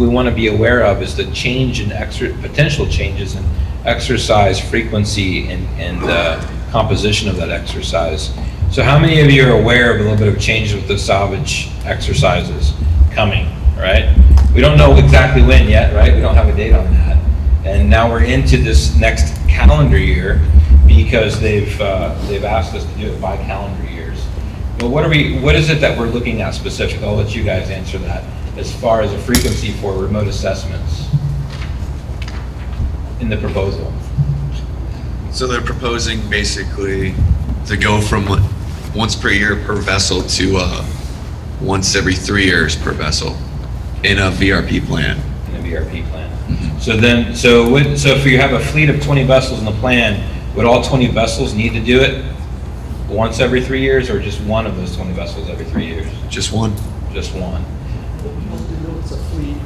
we want to be aware of is the change in potential changes in exercise frequency and composition of that exercise. So how many of you are aware of a little bit of changes with the salvage exercises coming, right? We don't know exactly when yet, right? We don't have a date on that. And now we're into this next calendar year because they've asked us to do it by calendar years. But what is it that we're looking at specifically? I'll let you guys answer that as far as a frequency for remote assessments in the proposal. So they're proposing basically to go from once per year per vessel to once every 3 years per vessel in a VRP plan. In a VRP plan. Mm-hmm. So if you have a fleet of 20 vessels in the plan, would all 20 vessels need to do it once every 3 years, or just one of those 20 vessels every 3 years? Just one. Just one. It's a fleet,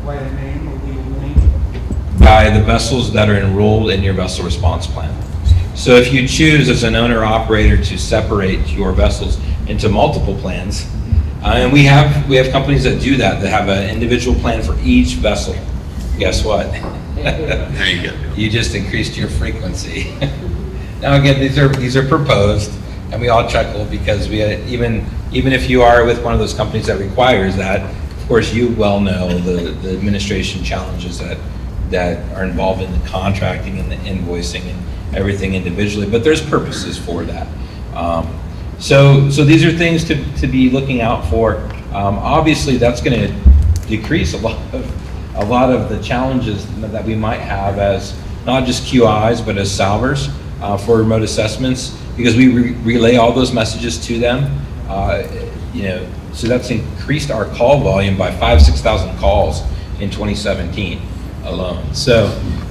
by a name or legal name? By the vessels that are enrolled in your vessel response plan. So if you choose as an owner operator to separate your vessels into multiple plans, and we have companies that do that have an individual plan for each vessel. Guess what? There you go. You just increased your frequency. Now again, these are proposed, and we all chuckle because we even if you are with one of those companies that requires that, of course you well know the administration challenges that are involved in the contracting and the invoicing and everything individually, but there's purposes for that. So these are things to be looking out for. Obviously, that's going to decrease a lot of the challenges that we might have as not just QIs but as salvers for remote assessments, because we relay all those messages to them. So that's increased our call volume by 6,000 calls in 2017 alone. So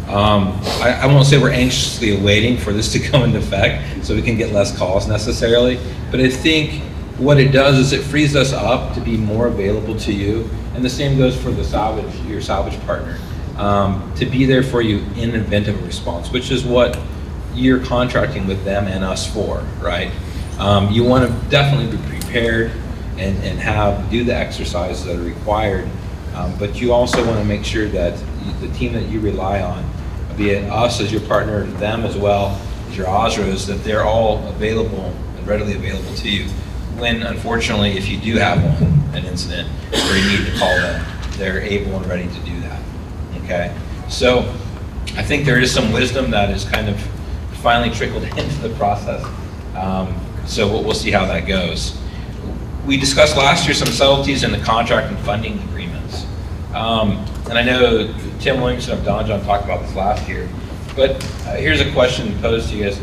I won't say we're anxiously awaiting for this to come into effect so we can get less calls necessarily, but I think what it does is it frees us up to be more available to you, and the same goes for your salvage partner, to be there for you in the event of a response, which is what you're contracting with them and us for, right? You want to definitely be prepared and do the exercises that are required, but you also want to make sure that the team that you rely on, be it us as your partner, them as well as your OSROs, that they're all available and readily available to you when, unfortunately, if you do have an incident where you need to call them, they're able and ready to do that, okay? So I think there is some wisdom that is kind of finally trickled into the process. So we'll see how that goes. We discussed last year some subtleties in the contract and funding agreements. And I know Tim Williamson of Don John talked about this last year, but here's a question posed to you guys.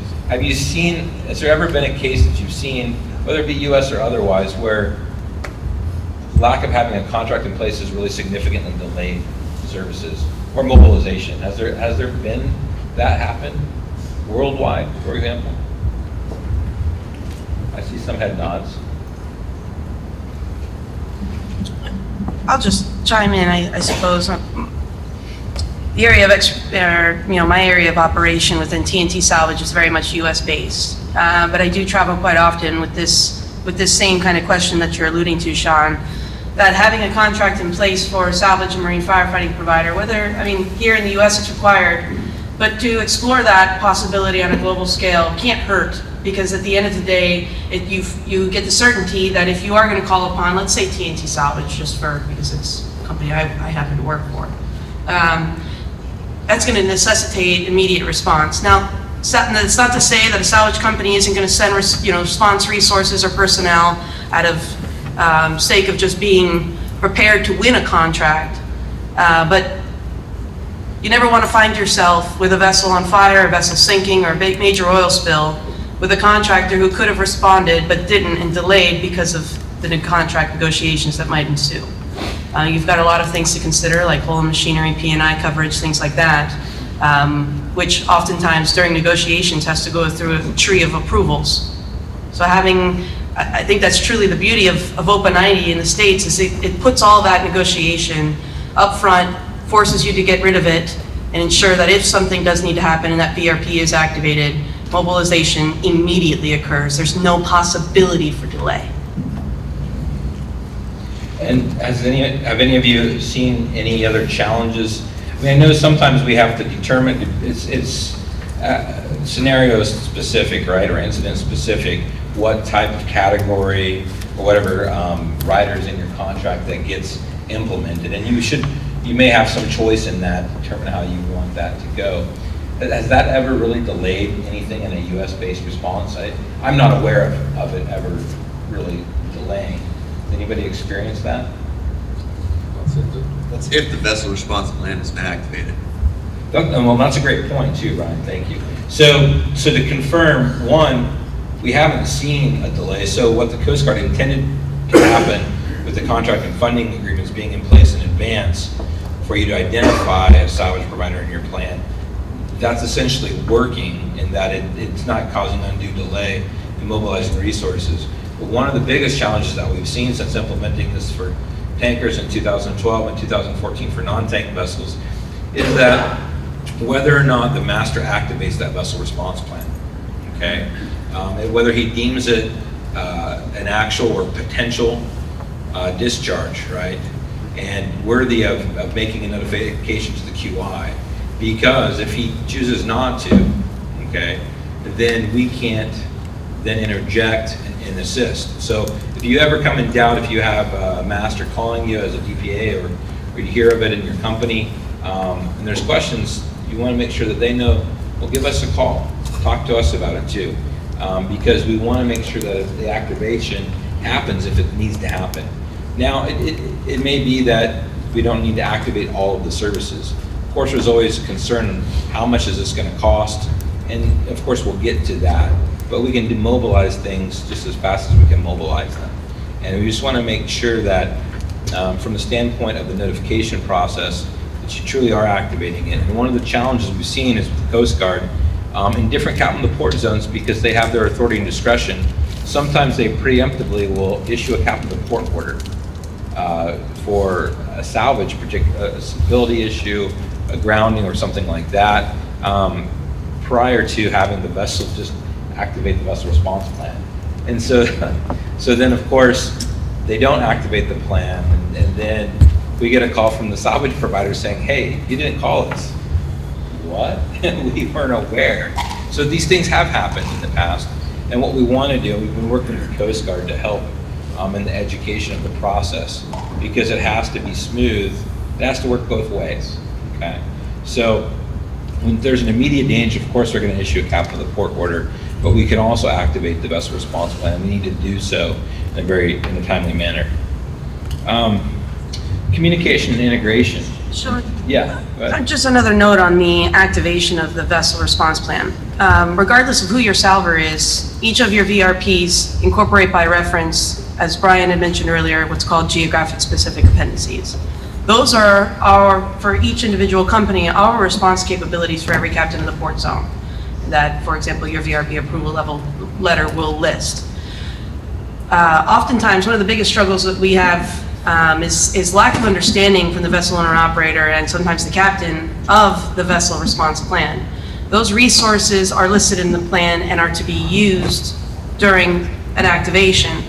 Has there ever been a case that you've seen, whether it be US or otherwise, where lack of having a contract in place has really significantly delayed services or mobilization? Has there been that happen worldwide, for example? I see some head nods. I'll just chime in, I suppose. The area of my area of operation within TNT Salvage is very much U.S. based, but I do travel quite often with this same kind of question that you're alluding to, Sean. That having a contract in place for a salvage and marine firefighting provider, here in the U.S. it's required, but to explore that possibility on a global scale can't hurt, because at the end of the day, you get the certainty that if you are going to call upon, let's say TNT Salvage, because it's a company I happen to work for, that's going to necessitate immediate response. Now, it's not to say that a salvage company isn't going to send response resources or personnel out of sake of just being prepared to win a contract, but you never want to find yourself with a vessel on fire, a vessel sinking, or a major oil spill, with a contractor who could have responded but didn't and delayed because of the contract negotiations that might ensue. You've got a lot of things to consider, like hull and machinery, P&I coverage, things like that, which oftentimes during negotiations has to go through a tree of approvals. So I think that's truly the beauty of OPA 90 in the States, is it puts all that negotiation up front, forces you to get rid of it, and ensure that if something does need to happen and that VRP is activated, mobilization immediately occurs. There's no possibility for delay. And have any of you seen any other challenges? I mean, I know sometimes we have to determine, it's scenario specific, right, or incident specific, what type of category or whatever riders in your contract that gets implemented. And you may have some choice in that, determine how you want that to go. Has that ever really delayed anything in a US-based response? I'm not aware of it ever really delaying. Has anybody experienced that? That's if the vessel response plan is not activated. Well, that's a great point too, Ryan, thank you. So to confirm, one, we haven't seen a delay. So what the Coast Guard intended to happen with the contract and funding agreements being in place in advance for you to identify a salvage provider in your plan, that's essentially working in that it's not causing undue delay in mobilizing resources. But one of the biggest challenges that we've seen since implementing this for tankers in 2012 and 2014 for non-tank vessels is that whether or not the master activates that vessel response plan, okay? Whether he deems it an actual or potential discharge, right? And worthy of making a notification to the QI. Because if he chooses not to, okay, then we can't then interject and assist. So if you ever come in doubt, if you have a master calling you as a DPA or you hear of it in your company, and there's questions, you want to make sure that they know, well, give us a call, talk to us about it too, because we want to make sure that the activation happens if it needs to happen. Now, it may be that we don't need to activate all of the services. Of course, there's always a concern on how much is this going to cost, and of course we'll get to that, but we can demobilize things just as fast as we can mobilize them. And we just want to make sure that from the standpoint of the notification process, that you truly are activating it. And one of the challenges we've seen is with the Coast Guard, in different captain of port zones, because they have their authority and discretion, sometimes they preemptively will issue a captain of port order for a salvage, a stability issue, a grounding or something like that, prior to having the vessel just activate the vessel response plan. And so then of course, they don't activate the plan, and then we get a call from the salvage provider saying, hey, you didn't call us. What? We weren't aware. So these things have happened in the past, and what we want to do, we've been working with the Coast Guard to help in the education of the process, because it has to be smooth, it has to work both ways, okay? So when there's an immediate danger, of course, they're going to issue a captain of the port order, but we can also activate the vessel response plan. We need to do so in a timely manner. Communication and integration. Sure. Yeah. Go ahead. Just another note on the activation of the vessel response plan. Regardless of who your salver is, each of your VRPs incorporate by reference, as Brian had mentioned earlier, what's called geographic specific appendices. Those are for each individual company, our response capabilities for every captain in the port zone that, for example, your VRP approval level letter will list. Oftentimes, one of the biggest struggles that we have is lack of understanding from the vessel owner operator and sometimes the captain of the vessel response plan. Those resources are listed in the plan and are to be used during an activation.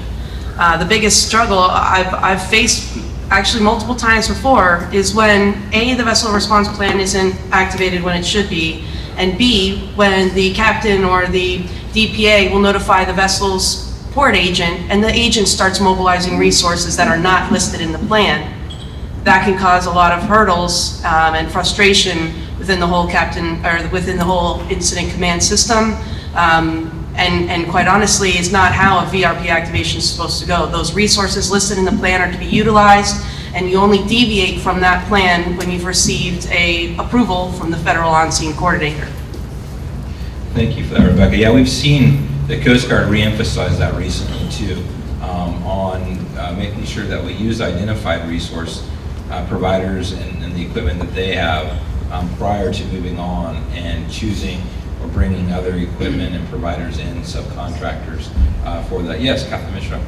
The biggest struggle I've faced actually multiple times before is when A, the vessel response plan isn't activated when it should be, and B, when the captain or the DPA will notify the vessel's port agent and the agent starts mobilizing resources that are not listed in the plan. That can cause a lot of hurdles and frustration within the whole within the whole incident command system. And quite honestly, is not how a VRP activation is supposed to go. Those resources listed in the plan are to be utilized, and you only deviate from that plan when you've received a approval from the federal on-scene coordinator. Thank you for that, Rebecca. Yeah, we've seen the Coast Guard re-emphasize that recently too, on making sure that we use identified resource providers and the equipment that they have prior to moving on and choosing or bringing other equipment and providers in, subcontractors for that. Yes, Captain Mishra.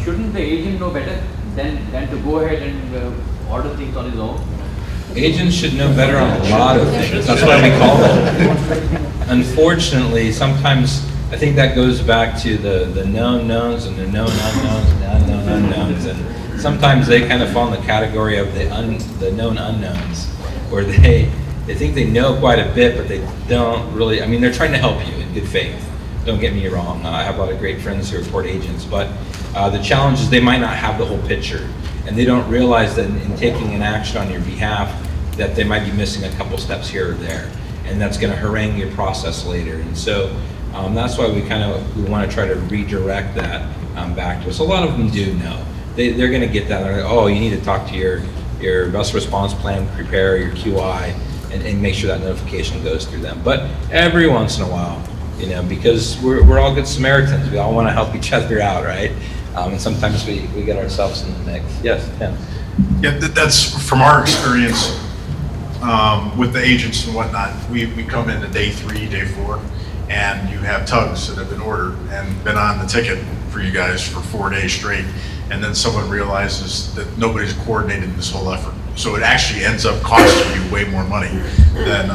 Shouldn't the agent know better than to go ahead and order things on his own? Agents should know better on a lot of things. That's why we call them. Unfortunately, sometimes I think that goes back to the known knowns and the known unknowns and the unknown unknowns. And sometimes they kind of fall in the category of the known unknowns, where they think they know quite a bit, but they don't really, I mean, they're trying to help you in good faith. Don't get me wrong. I have a lot of great friends who are court agents, but the challenge is they might not have the whole picture, and they don't realize that in taking an action on your behalf, that they might be missing a couple steps here or there, and that's going to harangue your process later. And so that's why we want to try to redirect that back to us. A lot of them do know. They're going to get that. They're like, oh, you need to talk to your vessel response plan preparer, your QI, and make sure that notification goes through them. But every once in a while, you know, because we're all good Samaritans, we all want to help each other out, right? And sometimes we get ourselves in the mix. Yes, Tim. Yeah, that's from our experience with the agents and whatnot. We come into day 3, day 4, and you have tugs that have been ordered and been on the ticket for you guys for 4 days straight, and then someone realizes that nobody's coordinated this whole effort. So it actually ends up costing you way more money than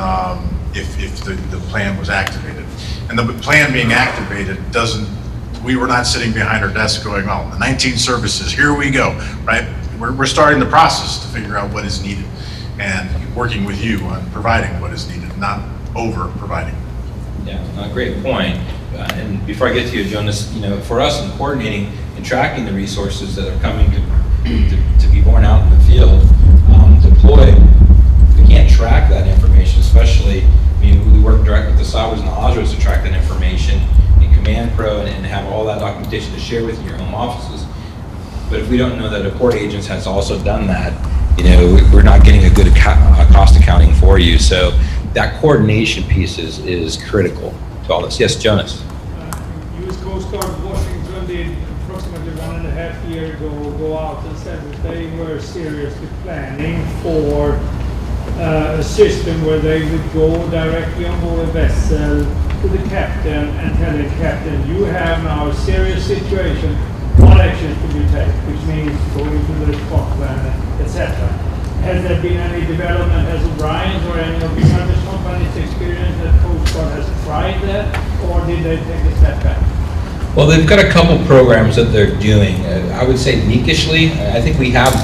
if the plan was activated. And the plan being activated we were not sitting behind our desk going, oh, the 19 services, here we go, right? We're starting the process to figure out what is needed and working with you on providing what is needed, not over providing. Yeah, great point. And before I get to you, Jonas, you know, for us in coordinating and tracking the resources that are coming to be borne out in the field, deployed, we can't track that information, especially, I mean, we work directly with the SAWAs and the OSRAs to track that information in Command Pro and have all that documentation to share with your home offices. But if we don't know that a court agent has also done that, you know, we're not getting a good cost accounting for you. So that coordination piece is critical to all this. Yes, Jonas. U.S. Coast Guard Washington did approximately 1.5 years ago go out and said that they were seriously planning for a system where they would go directly on board a vessel to the captain and tell the captain, you have now a serious situation, what actions do you take? Which means going to the response plan, etc. Has there been any development, has O'Brien's or any of the service companies experienced that Coast Guard has tried that, or did they take a step back? Well, they've got a couple programs that they're doing. I would say meekishly. I think we have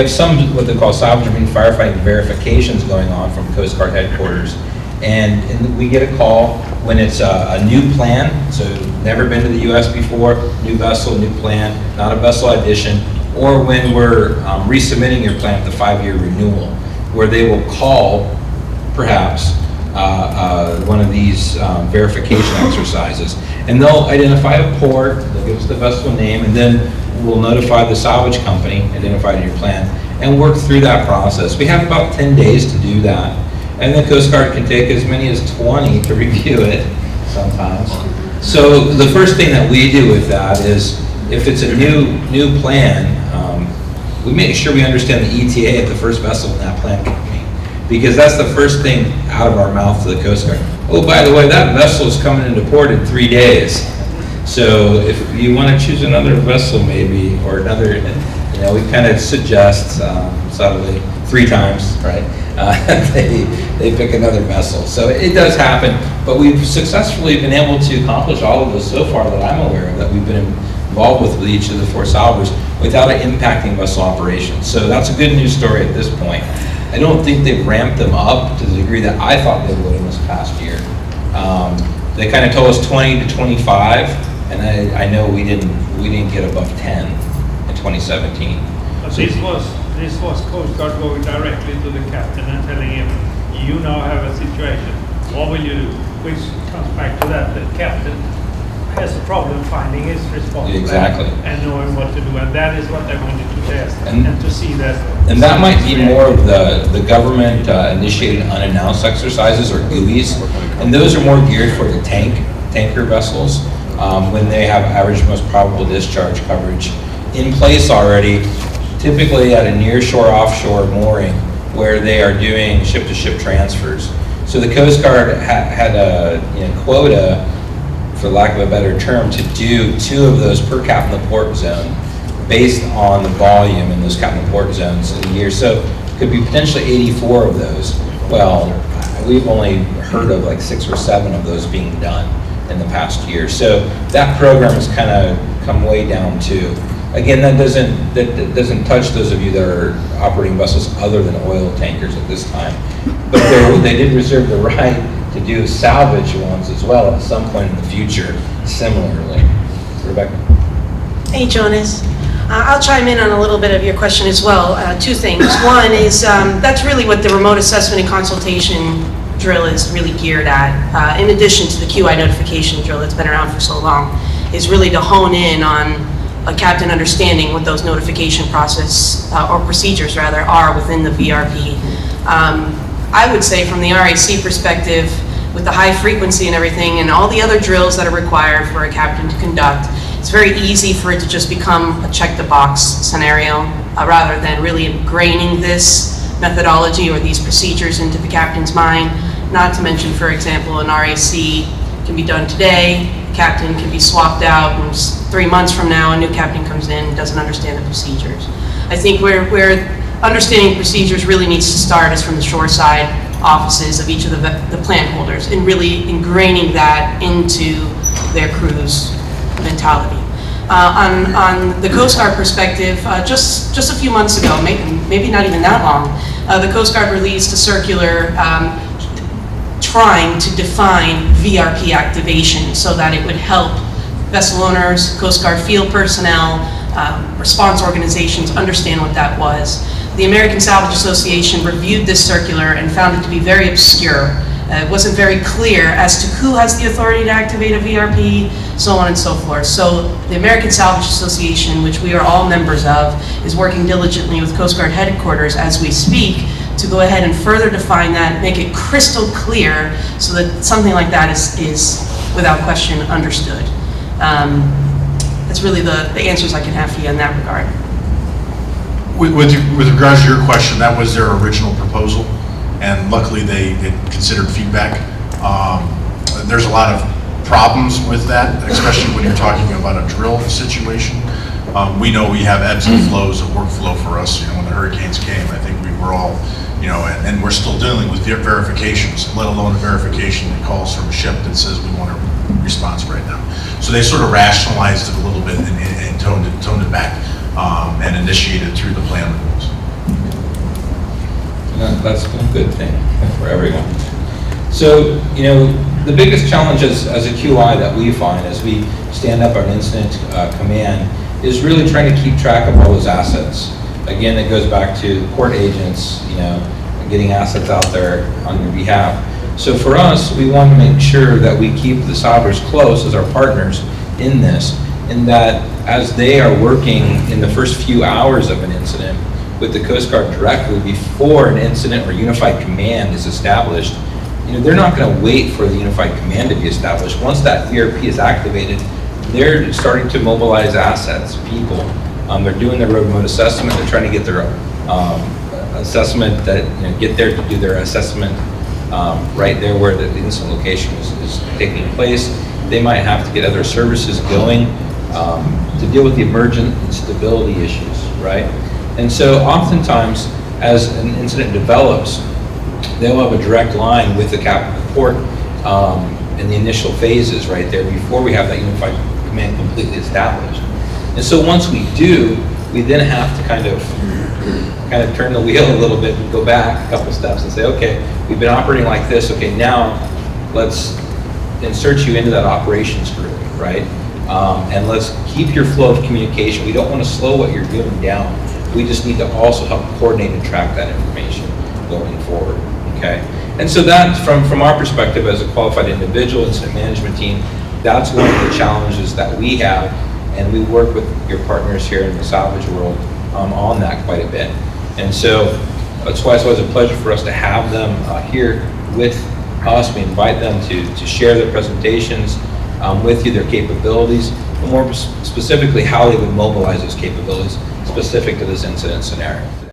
some what they call salvage and firefighting verifications going on from Coast Guard headquarters, and we get a call when it's a new plan, so never been to the U.S. before, new vessel, new plan, not a vessel addition, or when we're resubmitting your plan at the 5-year renewal, where they will call, perhaps, one of these verification exercises, and they'll identify a port, they'll give us the vessel name, and then we'll notify the salvage company, identified in your plan, and work through that process. We have about 10 days to do that, and the Coast Guard can take as many as 20 to review it sometimes. So the first thing that we do with that is, if it's a new plan, we make sure we understand the ETA of the first vessel in that plan company, because that's the first thing out of our mouth to the Coast Guard. Oh, by the way, that vessel is coming into port in 3 days. So if you want to choose another vessel maybe, or another, you know, we kind of suggest subtly 3 times, right? They pick another vessel. So it does happen, but we've successfully been able to accomplish all of this so far that I'm aware of, that we've been involved with each of the 4 salvers without it impacting vessel operations. So that's a good news story at this point. I don't think they've ramped them up to the degree that I thought they would in this past year. They kind of told us 20 to 25, and I know we didn't get above 10 in 2017. But this was Coast Guard going directly to the captain and telling him, you now have a situation, what will you do? Which comes back to that, the captain has a problem finding his response Exactly. and knowing what to do, and that is what they wanted to test And to see that. And that might be more of the government initiated unannounced exercises, or GUIs, and those are more geared for the tanker vessels when they have average most probable discharge coverage in place already, typically at a near shore, offshore mooring, where they are doing ship-to-ship transfers. So the Coast Guard had a quota, for lack of a better term, to do 2 of those per cap in the port zone, based on the volume in those cap in the port zones in a year. So it could be potentially 84 of those. Well, we've only heard of like 6 or 7 of those being done in the past year. So that program has kind of come way down too. Again, that doesn't touch those of you that are operating vessels other than oil tankers at this time. But they did reserve the right to do salvage ones as well at some point in the future, similarly. Rebecca? Hey, Jonas. I'll chime in on a little bit of your question as well. Two things. One is that's really what the remote assessment and consultation drill is really geared at, in addition to the QI notification drill that's been around for so long, is really to hone in on a captain understanding what those notification process, or procedures rather, are within the VRP. I would say from the RAC perspective, with the high frequency and everything and all the other drills that are required for a captain to conduct, it's very easy for it to just become a check the box scenario, rather than really ingraining this methodology or these procedures into the captain's mind. Not to mention, for example, an RAC can be done today, captain can be swapped out, and 3 months from now, a new captain comes in and doesn't understand the procedures. I think where understanding procedures really needs to start is from the shoreside offices of each of the plant holders, and really ingraining that into their crew's mentality. On the Coast Guard perspective, just a few months ago, maybe not even that long, the Coast Guard released a circular trying to define VRP activation so that it would help vessel owners, Coast Guard field personnel, response organizations understand what that was. The American Salvage Association reviewed this circular and found it to be very obscure. It wasn't very clear as to who has the authority to activate a VRP, so on and so forth. So the American Salvage Association, which we are all members of, is working diligently with Coast Guard headquarters as we speak to go ahead and further define that, make it crystal clear so that something like that is without question understood. That's really the answers I can have for you in that regard. With regards to your question, that was their original proposal, and luckily they considered feedback. There's a lot of problems with that, especially when you're talking about a drill situation. We know we have ebbs and flows of workflow for us. When the hurricanes came, I think we were all, and we're still dealing with verifications, let alone a verification that calls from a ship that says we want a response right now. So they sort of rationalized it a little bit and toned it back. And initiated through the plan rules. That's a good thing for everyone. So, the biggest challenge as a QI that we find as we stand up our incident command is really trying to keep track of all those assets. Again, it goes back to port agents, getting assets out there on your behalf. So for us, we want to make sure that we keep the Salvers close as our partners in this, in that as they are working in the first few hours of an incident with the Coast Guard directly before an incident or unified command is established, they're not going to wait for the unified command to be established. Once that VRP is activated, they're starting to mobilize assets, people. They're doing their remote assessment. They're trying to get their assessment, get there to do their assessment right there where the incident location is taking place. They might have to get other services going to deal with the emergent instability issues, right? And so oftentimes, as an incident develops, they'll have a direct line with the captain of the port in the initial phases right there before we have that unified command completely established. And so once we do, we then have to kind of turn the wheel a little bit and go back a couple steps and say, okay, we've been operating like this, okay, now let's insert you into that operations group, right? And let's keep your flow of communication. We don't want to slow what you're doing down. We just need to also help coordinate and track that information going forward, okay? And so that, from our perspective as a qualified individual incident management team, that's one of the challenges that we have, and we work with your partners here in the salvage world on that quite a bit. And so that's why it's always a pleasure for us to have them here with us. We invite them to share their presentations with you, their capabilities, but more specifically how they would mobilize those capabilities specific to this incident scenario.